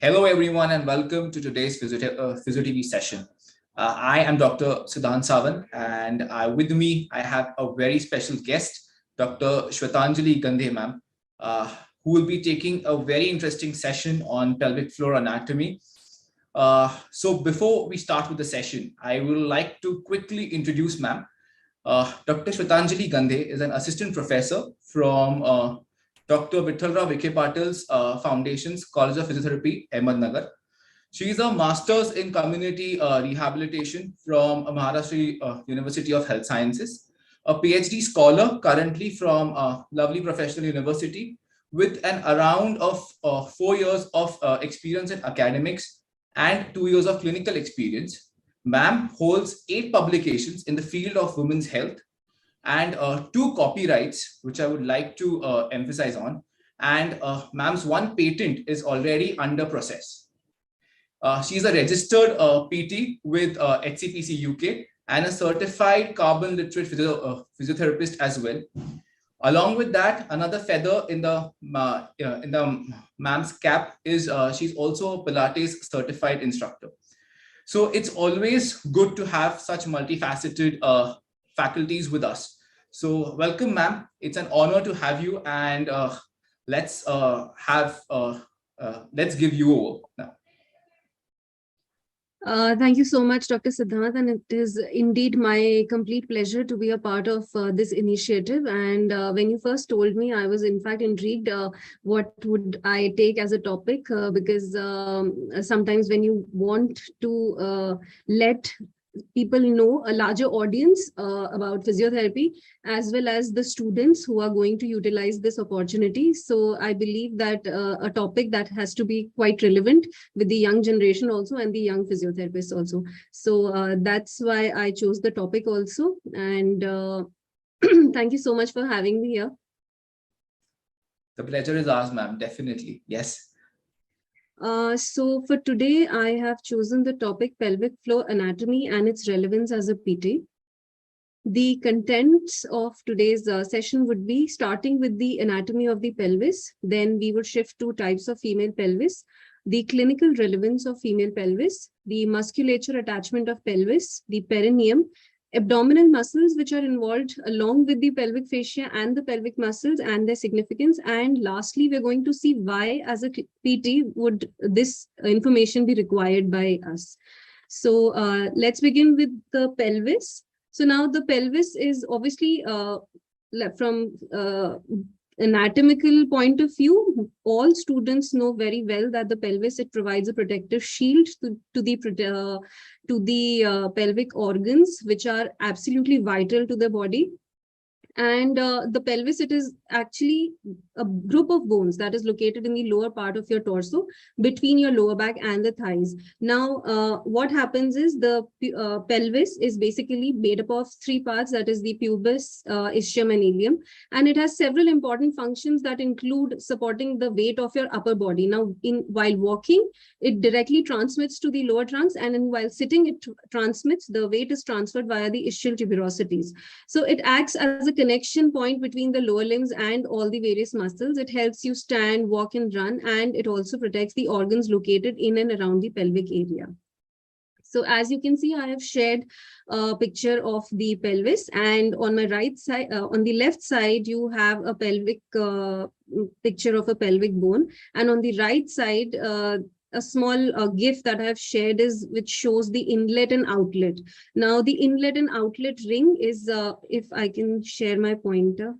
Hello, everyone, and welcome to today's Physio TV session. I am Dr. Siddhant Sawan, and with me, I have a very special guest, Dr. Shwetanjali Gandhe, ma'am, who will be taking a very interesting session on pelvic floor anatomy. So before we start with the session, I would like to quickly introduce ma'am. Dr. Shwetanjali Gandhe is an assistant professor from Dr. Vithalrao Vikhe Patil's Foundation's College of Physiotherapy, Ahmednagar. She is a master's in community rehabilitation from Maharashtra University of Health Sciences, a PhD scholar currently from Lovely Professional University with an around of 4 years of experience in academics and 2 years of clinical experience. Ma'am holds 8 publications in the field of women's health and 2 copyrights, which I would like to emphasize on. And ma'am's 1 patent is already under process. She's a registered PT with HCPC UK and a certified carbon literate physiotherapist as well. Along with that, another feather in the ma'am's cap is she's also a Pilates certified instructor. So it's always good to have such multifaceted faculties with us. So welcome, ma'am. It's an honor to have you, and let's give you over now. Thank you so much, Dr. Siddhant, and it is indeed my complete pleasure to be a part of this initiative. And when you first told me, I was in fact intrigued what would I take as a topic, because sometimes when you want to let people know, a larger audience about physiotherapy, as well as the students who are going to utilize this opportunity. So I believe that a topic that has to be quite relevant with the young generation also and the young physiotherapists also. So that's why I chose the topic also. And thank you so much for having me here. The pleasure is ours, ma'am. Definitely. Yes. So for today, I have chosen the topic pelvic floor anatomy and its relevance as a PT. The contents of today's session would be starting with the anatomy of the pelvis. Then we would shift to types of female pelvis, the clinical relevance of female pelvis, the musculature attachment of pelvis, the perineum, abdominal muscles which are involved along with the pelvic fascia and the pelvic muscles and their significance. And lastly, we're going to see why as a PT would this information be required by us. So let's begin with the pelvis. So now the pelvis is obviously from anatomical point of view, all students know very well that the pelvis, it provides a protective shield to the pelvic organs, which are absolutely vital to the body. And the pelvis, it is actually a group of bones that is located in the lower part of your torso between your lower back and the thighs. Now, what happens is the pelvis is basically made up of 3 parts, that is the pubis, ischium and ilium. And it has several important functions that include supporting the weight of your upper body. Now, while walking, it directly transmits to the lower trunks, and while sitting, it transmits, the weight is transferred via the ischial tuberosities. So it acts as a connection point between the lower limbs and all the various muscles. It helps you stand, walk, and run, and it also protects the organs located in and around the pelvic area. So as you can see, I have shared a picture of the pelvis, and on my right side, on the left side, you have a pelvic picture of a pelvic bone, and on the right side, a small GIF that I have shared is which shows the inlet and outlet. Now, the inlet and outlet ring is, if I can share my pointer.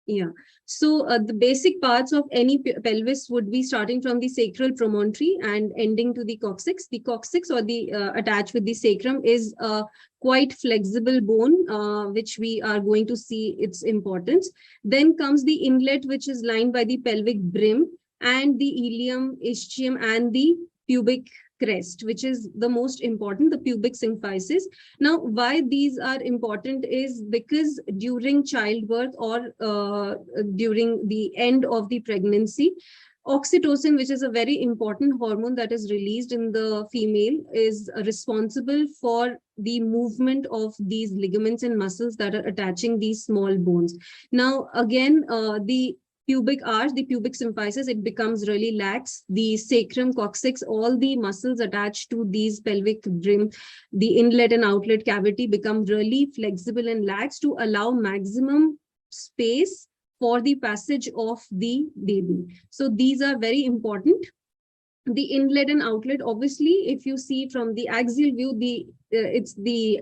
Yeah. So the basic parts of any pelvis would be starting from the sacral promontory and ending to the coccyx. The coccyx, or the attached with the sacrum, is a quite flexible bone, which we are going to see its importance. Then comes the inlet, which is lined by the pelvic brim, and the ilium, ischium, and the pubic crest, which is the most important, the pubic symphysis. Now, why these are important is because during childbirth or during the end of the pregnancy, oxytocin, which is a very important hormone that is released in the female, is responsible for the movement of these ligaments and muscles that are attaching these small bones. Now, again, the pubic arch, the pubic symphysis, it becomes really lax. The sacrum, coccyx, all the muscles attached to these pelvic rim, the inlet and outlet cavity become really flexible and lax to allow maximum space for the passage of the baby. So these are very important. The inlet and outlet, obviously, if you see from the axial view, it's the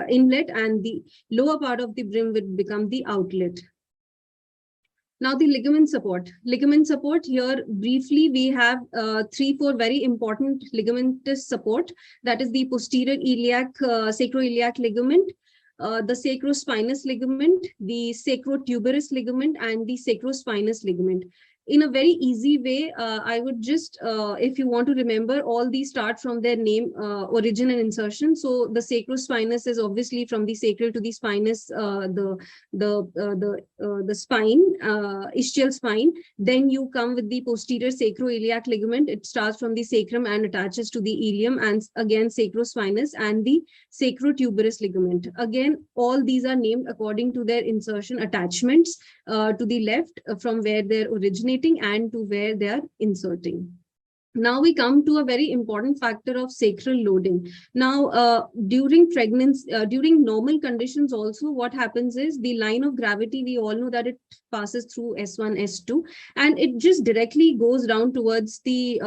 inlet, and the lower part of the brim will become the outlet. Now the ligament support. Ligament support, here briefly we have 3-4 very important ligamentous support. That is the posterior iliac, sacroiliac ligament, the sacrospinous ligament, the sacrotuberous ligament, and the sacrospinous ligament. In a very easy way, I would just, if you want to remember, all these start from their name, origin and insertion. So the sacrospinous is obviously from the sacral to the spinous, the spine, ischial spine. Then you come with the posterior sacroiliac ligament. It starts from the sacrum and attaches to the ilium, and again sacrospinous, and the sacrotuberous ligament. Again, all these are named according to their insertion attachments to the left, from where they're originating and to where they are inserting. Now we come to a very important factor of sacral loading. Now, during pregnancy, during normal conditions also, what happens is the line of gravity, we all know that it passes through S1, S2, and it just directly goes down towards the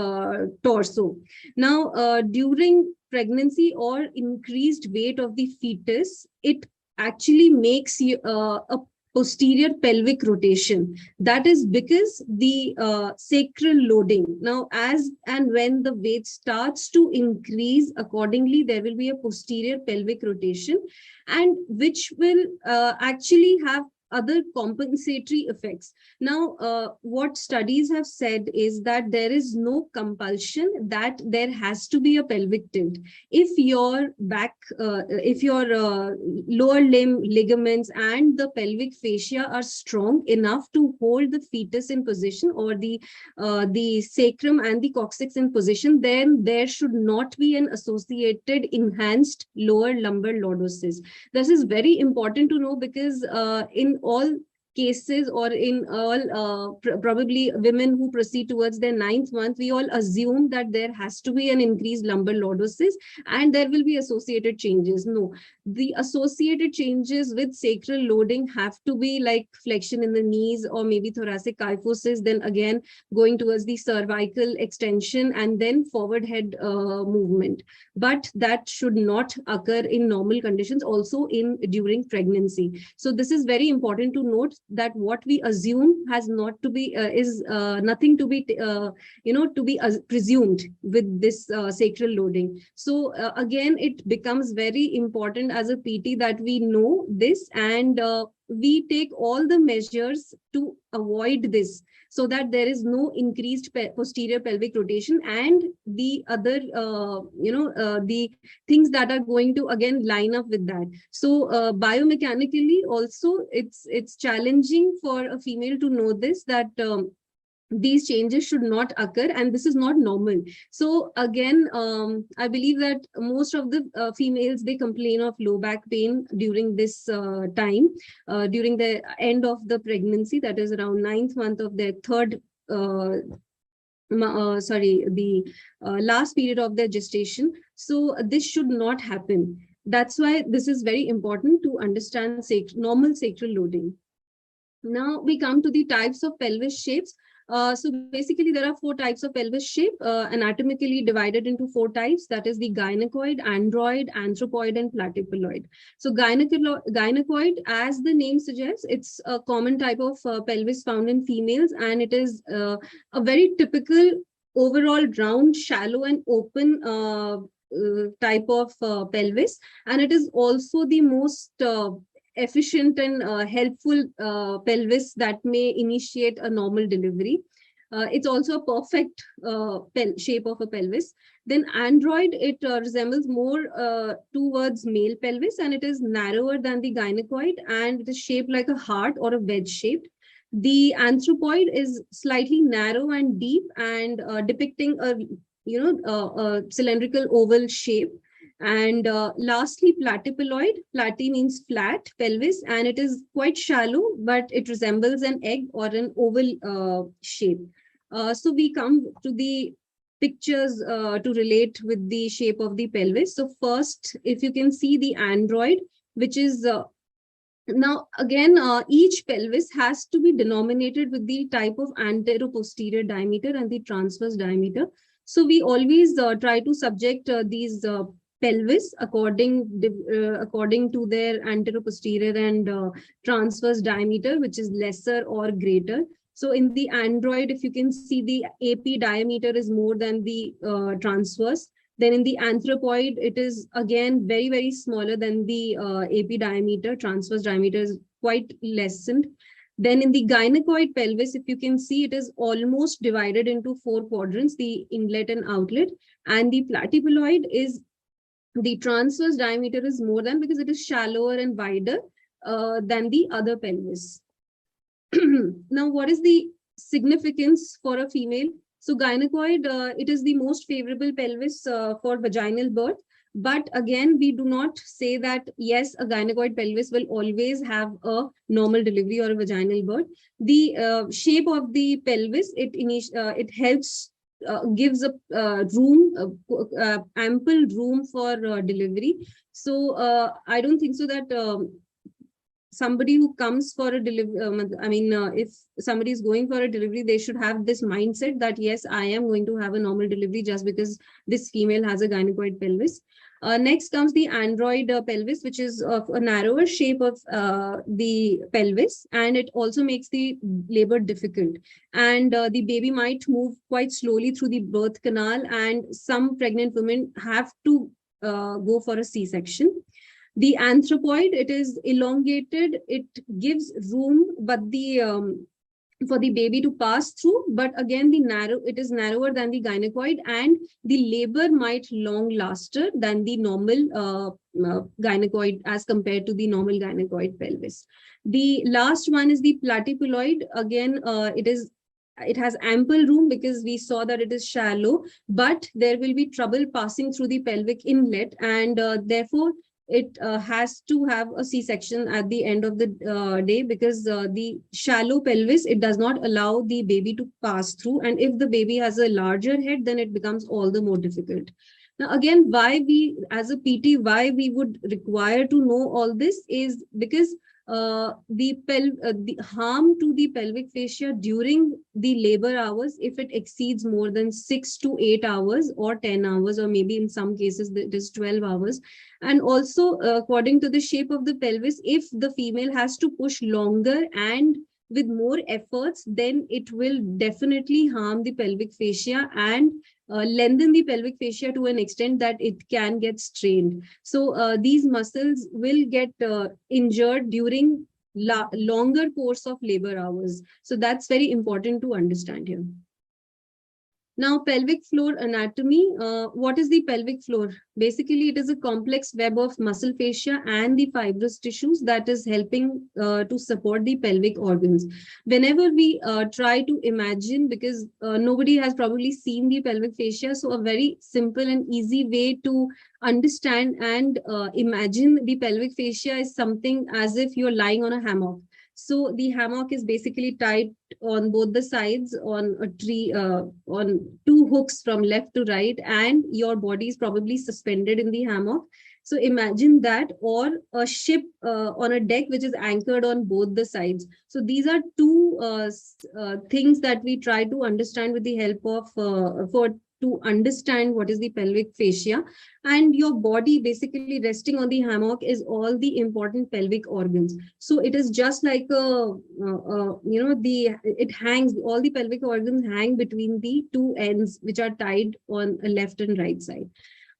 torso. Now, during pregnancy or increased weight of the fetus, it actually makes you a posterior pelvic rotation. That is because the sacral loading. Now, as and when the weight starts to increase, accordingly, there will be a posterior pelvic rotation, and which will actually have other compensatory effects. Now, what studies have said is that there is no compulsion that there has to be a pelvic tilt. If your back, if your lower limb ligaments and the pelvic fascia are strong enough to hold the fetus in position, or the sacrum and the coccyx in position, then there should not be an associated enhanced lower lumbar lordosis. This is very important to know, because in all cases, or in all probably women who proceed towards their 9th month, we all assume that there has to be an increased lumbar lordosis and there will be associated changes. No, the associated changes with sacral loading have to be like flexion in the knees, or maybe thoracic kyphosis, then again going towards the cervical extension, and then forward head movement. But that should not occur in normal conditions, also during pregnancy. So this is very important to note, that what we assume has not to be is nothing to be to be presumed with this sacral loading. So again, it becomes very important as a PT that we know this, and we take all the measures to avoid this, so that there is no increased posterior pelvic rotation and the other the things that are going to again line up with that. So biomechanically also, it's challenging for a female to know this, that these changes should not occur, and this is not normal. So again, I believe that most of the females, they complain of low back pain during this time, during the end of the pregnancy, that is around 9th month of their last period of their gestation. So this should not happen. That's why this is very important to understand normal sacral loading. Now we come to the types of pelvis shapes. So basically, there are 4 types of pelvis shape, anatomically divided into 4 types. That is the gynecoid, android, anthropoid, and platypuloid. So gynecoid, as the name suggests, it's a common type of pelvis found in females, and it is a very typical overall round, shallow, and open type of pelvis, and it is also the most efficient and helpful pelvis that may initiate a normal delivery. It's also a perfect shape of a pelvis. Then android, it resembles more towards male pelvis, and it is narrower than the gynecoid, and it is shaped like a heart or a wedge shaped. The anthropoid is slightly narrow and deep, and depicting a cylindrical oval shape. And lastly, platypeloid. Platy means flat pelvis, and it is quite shallow, but it resembles an egg or an oval shape. So we come to the pictures to relate with the shape of the pelvis. So first, if you can see the android, which is now again, each pelvis has to be denominated with the type of antero-posterior diameter and the transverse diameter. So we always try to subject these pelvis according to their antero-posterior and transverse diameter, which is lesser or greater. So in the android, if you can see, the AP diameter is more than the transverse. Then in the anthropoid, it is again very, very smaller than the AP diameter. Transverse diameter is quite lessened. Then in the gynecoid pelvis, if you can see, it is almost divided into 4 quadrants, the inlet and outlet. And the platypeloid is, the transverse diameter is more than, because it is shallower and wider than the other pelvis. Now, what is the significance for a female? So gynecoid, it is the most favorable pelvis for vaginal birth. But again, we do not say that, yes, a gynecoid pelvis will always have a normal delivery or a vaginal birth. The shape of the pelvis, it helps, gives a ample room for delivery. So I don't think so that somebody who comes for a delivery, if somebody is going for a delivery, they should have this mindset that, yes, I am going to have a normal delivery just because this female has a gynecoid pelvis. Next comes the android pelvis, which is of a narrower shape of the pelvis, and it also makes the labor difficult. And the baby might move quite slowly through the birth canal, and some pregnant women have to go for a C-section. The anthropoid, it is elongated, it gives room, but for the baby to pass through, but again, it is narrower than the gynecoid, and the labor might long laster than the normal gynecoid as compared to the normal gynecoid pelvis. The last one is the platypeloid. Again, it has ample room because we saw that it is shallow, but there will be trouble passing through the pelvic inlet, and therefore it has to have a C-section at the end of the day, because the shallow pelvis, it does not allow the baby to pass through. And if the baby has a larger head, then it becomes all the more difficult. Now, again, why we, as a PT, why we would require to know all this is because the harm to the pelvic fascia during the labor hours, if it exceeds more than 6 to 8 hours or 10 hours, or maybe in some cases it is 12 hours. And also, according to the shape of the pelvis, if the female has to push longer and with more efforts, then it will definitely harm the pelvic fascia and lengthen the pelvic fascia to an extent that it can get strained. So these muscles will get injured during longer course of labor hours. So that's very important to understand here. Now, pelvic floor anatomy. What is the pelvic floor? Basically, it is a complex web of muscle fascia and the fibrous tissues that is helping to support the pelvic organs. Whenever we try to imagine, because nobody has probably seen the pelvic fascia, so a very simple and easy way to understand and imagine the pelvic fascia is something as if you're lying on a hammock. So the hammock is basically tied on both the sides on a tree, on 2 hooks from left to right, and your body is probably suspended in the hammock. So imagine that, or a ship on a deck which is anchored on both the sides. So these are 2 things that we try to understand with the help of to understand what is the pelvic fascia. And your body basically resting on the hammock is all the important pelvic organs. So it is just like it hangs, all the pelvic organs hang between the 2 ends which are tied on a left and right side.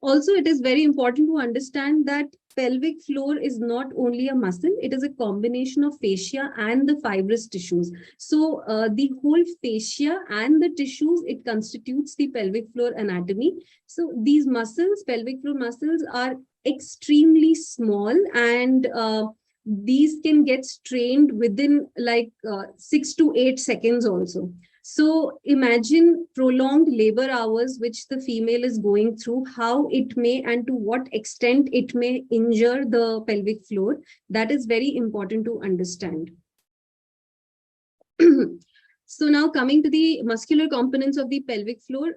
Also, it is very important to understand that pelvic floor is not only a muscle, it is a combination of fascia and the fibrous tissues. So the whole fascia and the tissues, it constitutes the pelvic floor anatomy. So these muscles, pelvic floor muscles, are extremely small, and these can get strained within like 6 to 8 seconds also. So imagine prolonged labor hours, which the female is going through, how it may and to what extent it may injure the pelvic floor. That is very important to understand. So now coming to the muscular components of the pelvic floor,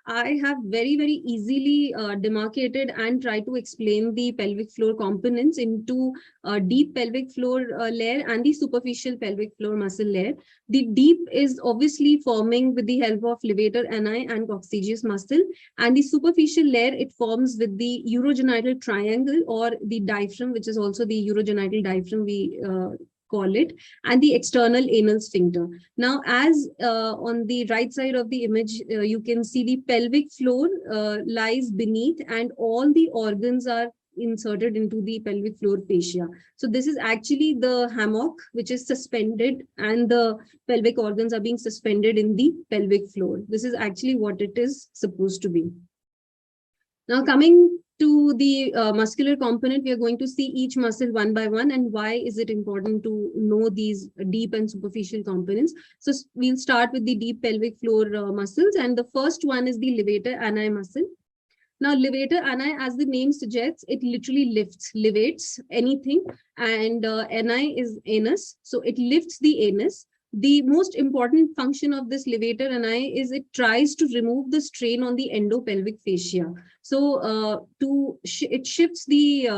I have very, very easily demarcated and tried to explain the pelvic floor components into deep pelvic floor layer and the superficial pelvic floor muscle layer. The deep is obviously forming with the help of levator ani and coccygeus muscle, and the superficial layer, it forms with the urogenital triangle or the diaphragm, which is also the urogenital diaphragm we call it, and the external anal sphincter. Now, as on the right side of the image, you can see the pelvic floor lies beneath, and all the organs are inserted into the pelvic floor fascia. So this is actually the hammock which is suspended, and the pelvic organs are being suspended in the pelvic floor. This is actually what it is supposed to be. Now coming to the muscular component, we are going to see each muscle one by one, and why is it important to know these deep and superficial components. So we'll start with the deep pelvic floor muscles, and the first one is the levator ani muscle. Now, levator ani, as the name suggests, it literally levates anything, and ani is anus, so it lifts the anus. The most important function of this levator ani is it tries to remove the strain on the endopelvic fascia. So it shifts the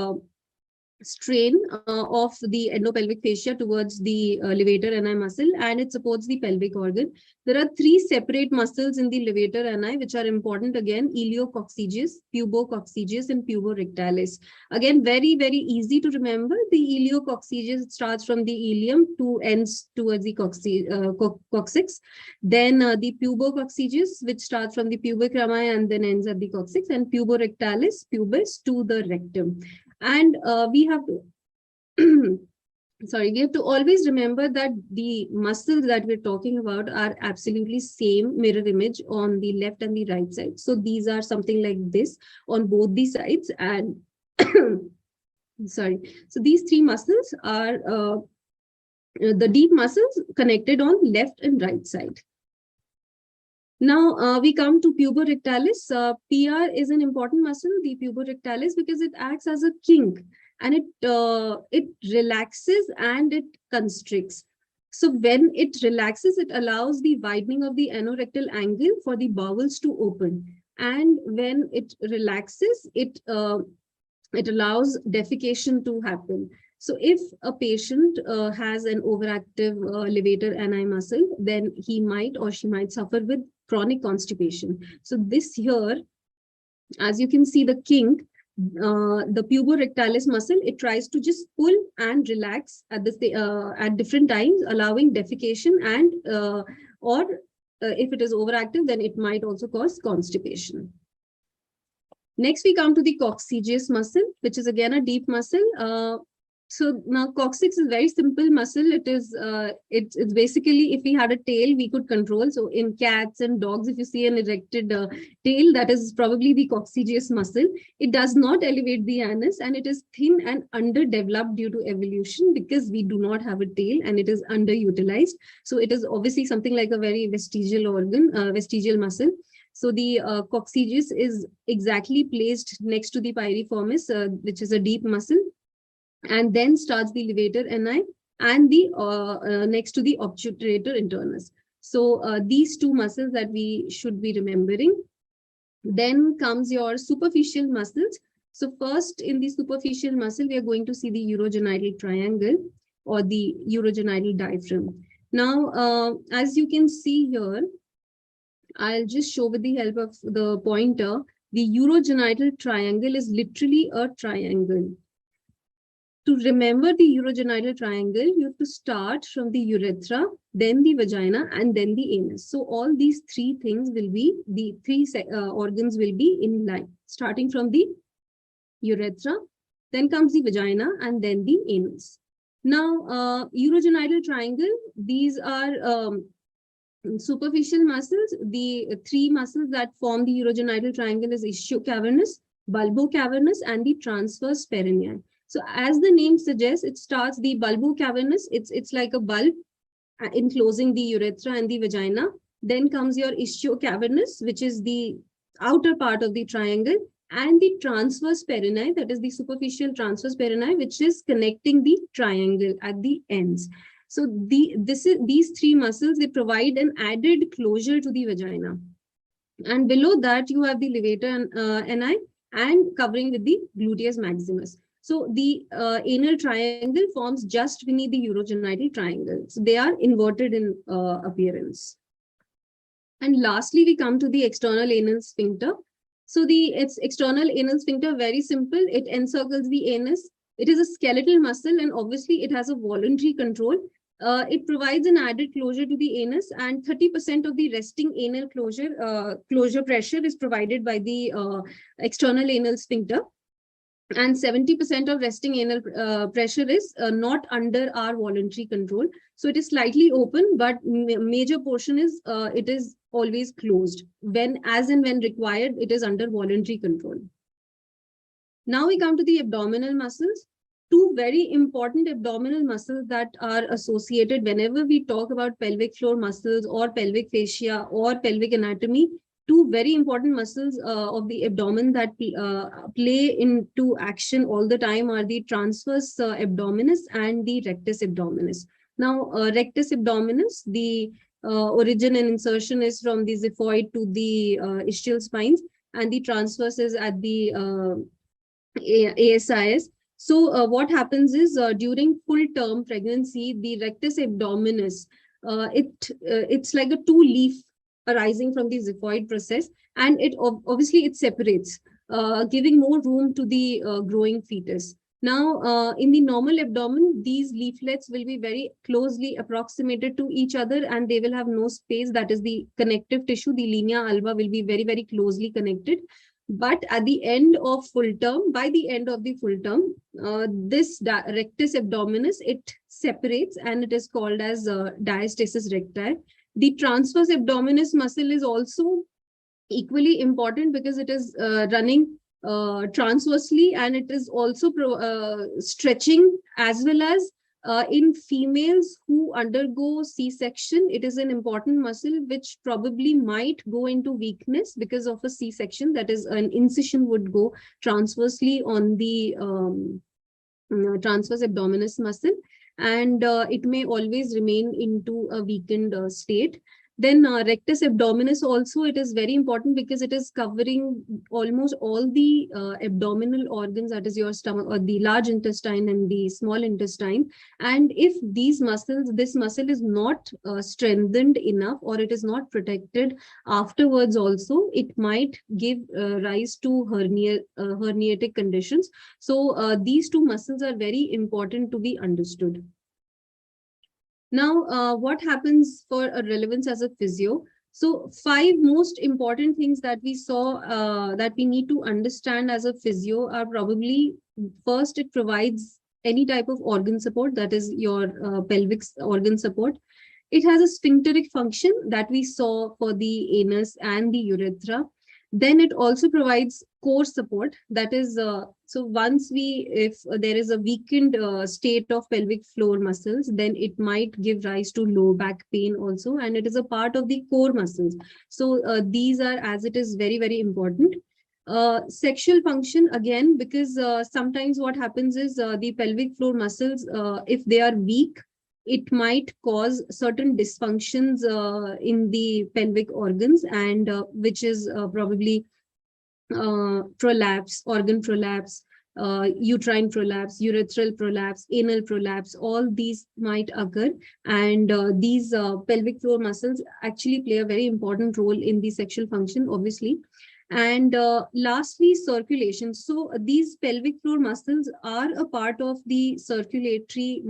strain of the endopelvic fascia towards the levator ani muscle, and it supports the pelvic organ. There are three separate muscles in the levator ani which are important again: iliococcygeus, pubococcygeus, and puborectalis. Again, very, very easy to remember. The iliococcygeus starts from the ilium to ends towards the coccyx. Then the pubococcygeus, which starts from the pubic rami and then ends at the coccyx, and puborectalis, pubis to the rectum. And we have to we have to always remember that the muscles that we're talking about are absolutely same mirror image on the left and the right side. So these are something like this on both the sides, and so these three muscls are the deep muscles connected on left and right side. Now we come to puborectalis. PR is an important muscle, the puborectalis, because it acts as a kink, and it relaxes and it constricts. So when it relaxes, it allows the widening of the anorectal angle for the bowels to open, and when it relaxes, it allows defecation to happen. So if a patient has an overactive levator ani muscle, then he might or she might suffer with chronic constipation. So this here, as you can see the kink, the puborectalis muscle, it tries to just pull and relax at different times, allowing defecation, and if it is overactive, then it might also cause constipation. Next, we come to the coccygeus muscle, which is again a deep muscle. So now coccyx is very simple muscle. It is it's basically, if we had a tail, we could control. So in cats and dogs, if you see an erected tail, that is probably the coccygeus muscle. It does not elevate the anus, and it is thin and underdeveloped due to evolution, because we do not have a tail and it is underutilized. So it is obviously something like a very vestigial organ, vestigial muscle. So the coccygeus is exactly placed next to the piriformis, which is a deep muscle, and then starts the levator ani and the next to the obturator internus. So these two muscles that we should be remembering. Then comes your superficial muscles. So first, in the superficial muscle, we are going to see the urogenital triangle or the urogenital diaphragm. Now, as you can see here, I'll just show with the help of the pointer. The urogenital triangle is literally a triangle. To remember the urogenital triangle, you have to start from the urethra, then the vagina, and then the anus. So all these three things will be, the three organs will be in line, starting from the urethra, then comes the vagina, and then the anus. Now, urogenital triangle, these are superficial muscles. The three muscles that form the urogenital triangle is ischio-cavernous, bulbo-cavernous, and the transverse perineum. So as the name suggests, it starts the bulbo-cavernous. It's like a bulb enclosing the urethra and the vagina. Then comes your ischio-cavernous, which is the outer part of the triangle, and the transverse perineum, that is the superficial transverse perineum, which is connecting the triangle at the ends. So these three muscles, they provide an added closure to the vagina. And below that, you have the levator ani and covering with the gluteus maximus. So the anal triangle forms just beneath the urogenital triangle. So they are inverted in appearance. And lastly, we come to the external anal sphincter. So its external anal sphincter, very simple. It encircles the anus. It is a skeletal muscle, and obviously it has a voluntary control. It provides an added closure to the anus, and 30% of the resting anal closure pressure is provided by the external anal sphincter. And 70% of resting anal pressure is not under our voluntary control. So it is slightly open, but major portion is it is always closed. As and when required, it is under voluntary control. Now we come to the abdominal muscles. Two very important abdominal muscles that are associated whenever we talk about pelvic floor muscles or pelvic fascia or pelvic anatomy. Two very important muscles of the abdomen that play into action all the time are the transverse abdominis and the rectus abdominis. Now, rectus abdominis, the origin and insertion is from the xiphoid to the ischial spines, and the transverse is at the ASIS. So what happens is during full-term pregnancy, the rectus abdominis, it's like a two-leaf arising from the xiphoid process, and it obviously it separates, giving more room to the growing fetus. Now, in the normal abdomen, these leaflets will be very closely approximated to each other, and they will have no space. That is the connective tissue. The linea alba will be very, very closely connected. But at the end of full term, by the end of the full term, this rectus abdominis, it separates, and it is called as diastasis recti. The transverse abdominis muscle is also equally important because it is running transversely, and it is also stretching, as well as in females who undergo C-section. It is an important muscle which probably might go into weakness because of a C-section. That is, an incision would go transversely on the transverse abdominis muscle, and it may always remain into a weakened state. Then rectus abdominis also, it is very important because it is covering almost all the abdominal organs, that is your stomach or the large intestine and the small intestine. And if this muscle is not strengthened enough, or it is not protected afterwards also, it might give rise to herniatic conditions. So these two muscles are very important to be understood. Now, what happens for a relevance as a physio? So 5 most important things that we saw that we need to understand as a physio are probably, first, it provides any type of organ support, that is your pelvic organ support. It has a sphincteric function that we saw for the anus and the urethra. Then it also provides core support. That is, so if there is a weakened state of pelvic floor muscles, then it might give rise to low back pain also, and it is a part of the core muscles. So these are, as it is, very, very important. Sexual function, again, because sometimes what happens is the pelvic floor muscles, if they are weak, it might cause certain dysfunctions in the pelvic organs, and which is probably prolapse, organ prolapse, uterine prolapse, urethral prolapse, anal prolapse. All these might occur, and these pelvic floor muscles actually play a very important role in the sexual function, obviously. And lastly, circulation. So these pelvic floor muscles are a part of the circulatory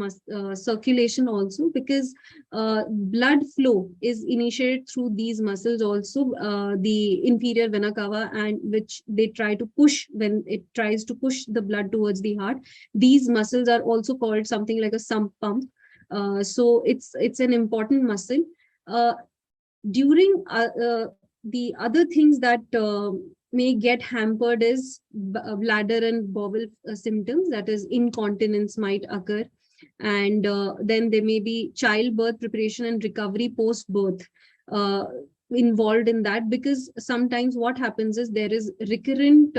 circulation also, because blood flow is initiated through these muscles also, the inferior vena cava, and which they try to push when it tries to push the blood towards the heart. These muscles are also called something like a sump pump. So it's an important muscle. During the other things that may get hampered is bladder and bowel symptoms, that is incontinence might occur, and then there may be childbirth preparation and recovery post birth. involved in that, because sometimes what happens is there is recurrent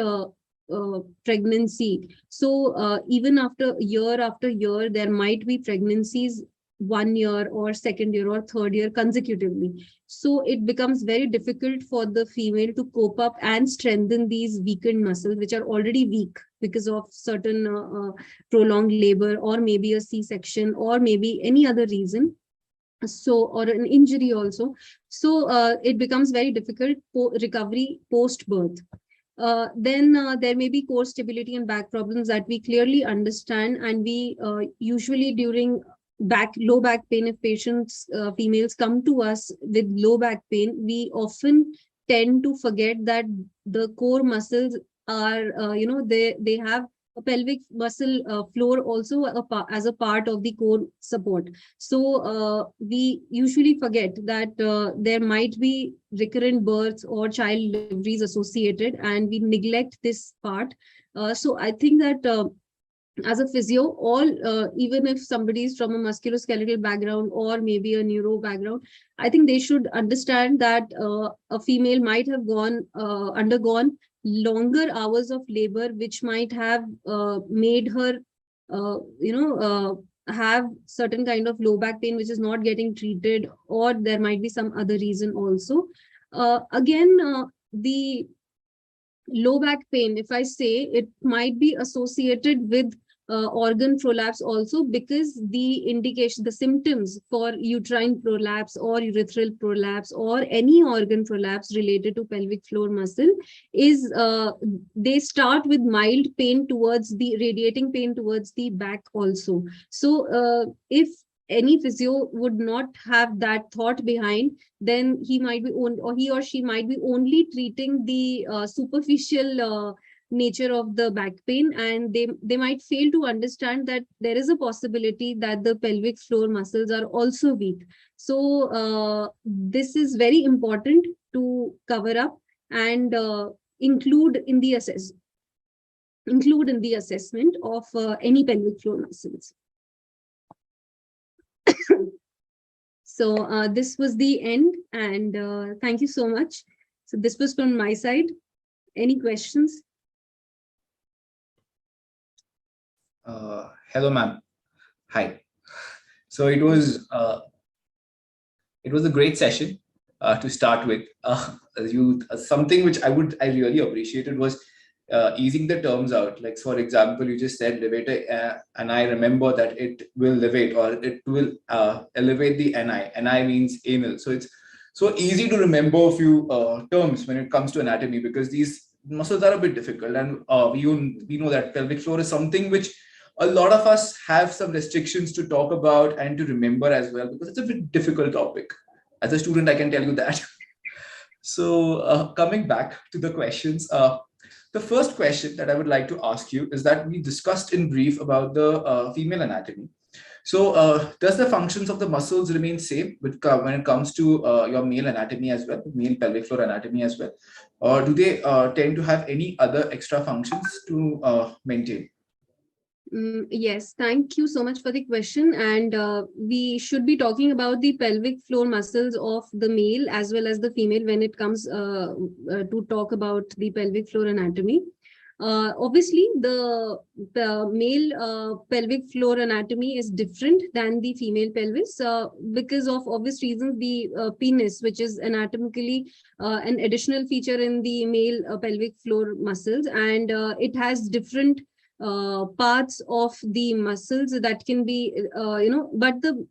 pregnancy. So even after year, there might be pregnancies 1 year or second year or third year consecutively. So it becomes very difficult for the female to cope up and strengthen these weakened muscles, which are already weak because of certain prolonged labor, or maybe a C-section, or maybe any other reason. So, or an injury also. So it becomes very difficult recovery post birth. Then there may be core stability and back problems that we clearly understand, and we usually during low back pain, if patients females come to us with low back pain, we often tend to forget that the core muscles are they have a pelvic muscle floor also as a part of the core support. So we usually forget that there might be recurrent births or child deliveries associated, and we neglect this part. So I think that as a physio, even if somebody is from a musculoskeletal background or maybe a neuro background, I think they should understand that a female might have undergone longer hours of labor, which might have made her have certain kind of low back pain which is not getting treated, or there might be some other reason also. The low back pain, if I say, it might be associated with organ prolapse also, because the symptoms for uterine prolapse or urethral prolapse or any organ prolapse related to pelvic floor muscle is they start with mild pain towards the radiating pain towards the back also. So if any physio would not have that thought behind, then he or she might be only treating the superficial nature of the back pain, and they might fail to understand that there is a possibility that the pelvic floor muscles are also weak. So this is very important to cover up and include in the assessment of any pelvic floor muscles. So this was the end, and thank you so much. So this was from my side. Any questions? Hello, ma'am. Hi. So it was a great session to start with. Something which I really appreciated was easing the terms out. Like, for example, you just said levator, and I remember that it will levate, or it will elevate the NI. NI means anal. So it's so easy to remember a few terms when it comes to anatomy, because these muscles are a bit difficult, and we know that pelvic floor is something which a lot of us have some restrictions to talk about and to remember as well, because it's a bit difficult topic. As a student, I can tell you that. So coming back to the questions, the first question that I would like to ask you is that we discussed in brief about the female anatomy. So does the functions of the muscles remain same when it comes to your male anatomy as well, male pelvic floor anatomy as well? Or do they tend to have any other extra functions to maintain? Yes, thank you so much for the question. And we should be talking about the pelvic floor muscles of the male as well as the female when it comes to talk about the pelvic floor anatomy. Obviously, the male pelvic floor anatomy is different than the female pelvis because of obvious reasons. The penis, which is anatomically an additional feature in the male pelvic floor muscles, and it has different parts of the muscles that can be, but the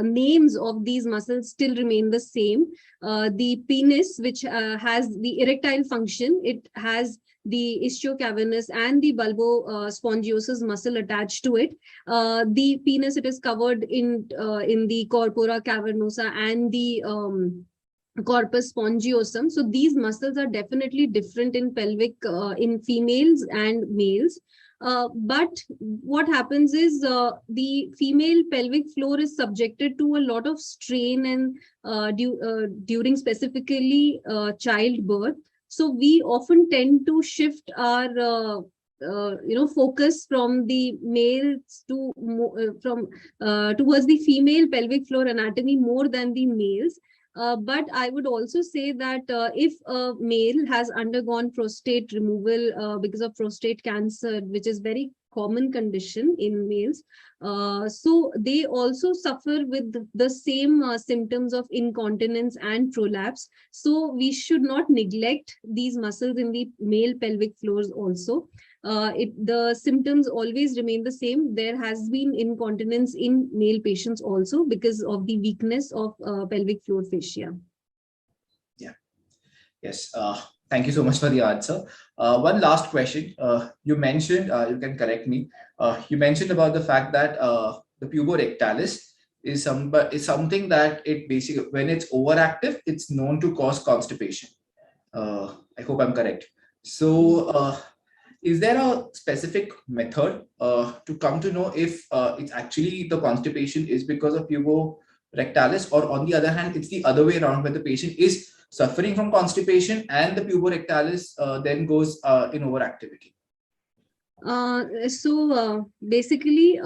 names of these muscles still remain the same. The penis, which has the erectile function, it has the ischio-cavernous and the bulbospongiosus muscle attached to it. The penis, it is covered in the corpora cavernosa and the corpus spongiosum. So these muscles are definitely different in pelvic in females and males. But what happens is the female pelvic floor is subjected to a lot of strain and during specifically childbirth. So we often tend to shift our focus from the males to towards the female pelvic floor anatomy more than the males. But I would also say that if a male has undergone prostate removal because of prostate cancer, which is very common condition in males, so they also suffer with the same symptoms of incontinence and prolapse. So we should not neglect these muscles in the male pelvic floors also. The symptoms always remain the same. There has been incontinence in male patients also because of the weakness of pelvic floor fascia. Yeah. Yes. Thank you so much for the answer. One last question. You mentioned, you can correct me. You mentioned about the fact that the puborectalis is something that it basically, when it's overactive, it's known to cause constipation. I hope I'm correct. So, is there a specific method to come to know if it's actually the constipation is because of puborectalis, or on the other hand, it's the other way around, where the patient is suffering from constipation and the puborectalis then goes in overactivity? Basically,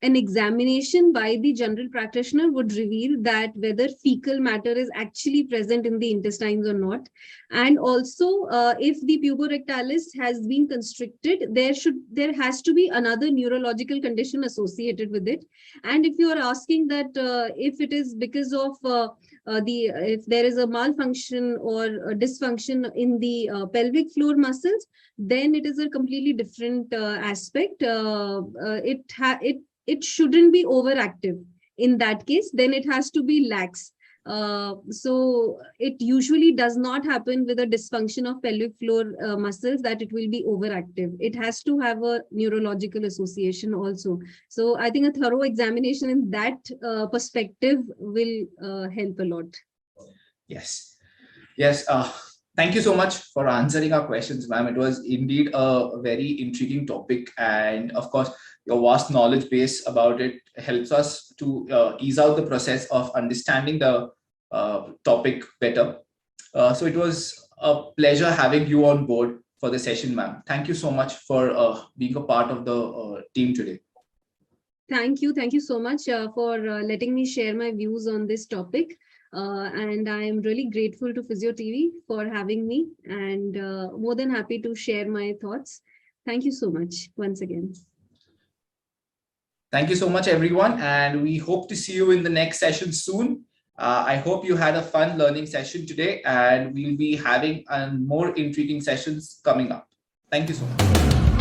an examination by the general practitioner would reveal that whether fecal matter is actually present in the intestines or not. And also, if the puborectalis has been constricted, there has to be another neurological condition associated with it. And if you are asking that if it is because of if there is a malfunction or a dysfunction in the pelvic floor muscles, then it is a completely different aspect. It shouldn't be overactive. In that case, then it has to be lax. So it usually does not happen with a dysfunction of pelvic floor muscles that it will be overactive. It has to have a neurological association also. So I think a thorough examination in that perspective will help a lot. Yes. Yes. Thank you so much for answering our questions, ma'am. It was indeed a very intriguing topic. And of course, your vast knowledge base about it helps us to ease out the process of understanding the topic better. So it was a pleasure having you on board for the session, ma'am. Thank you so much for being a part of the team today. Thank you. Thank you so much for letting me share my views on this topic. And I am really grateful to Physio TV for having me, and more than happy to share my thoughts. Thank you so much once again. Thank you so much, everyone. And we hope to see you in the next session soon. I hope you had a fun learning session today, and we'll be having more intriguing sessions coming up. Thank you so much.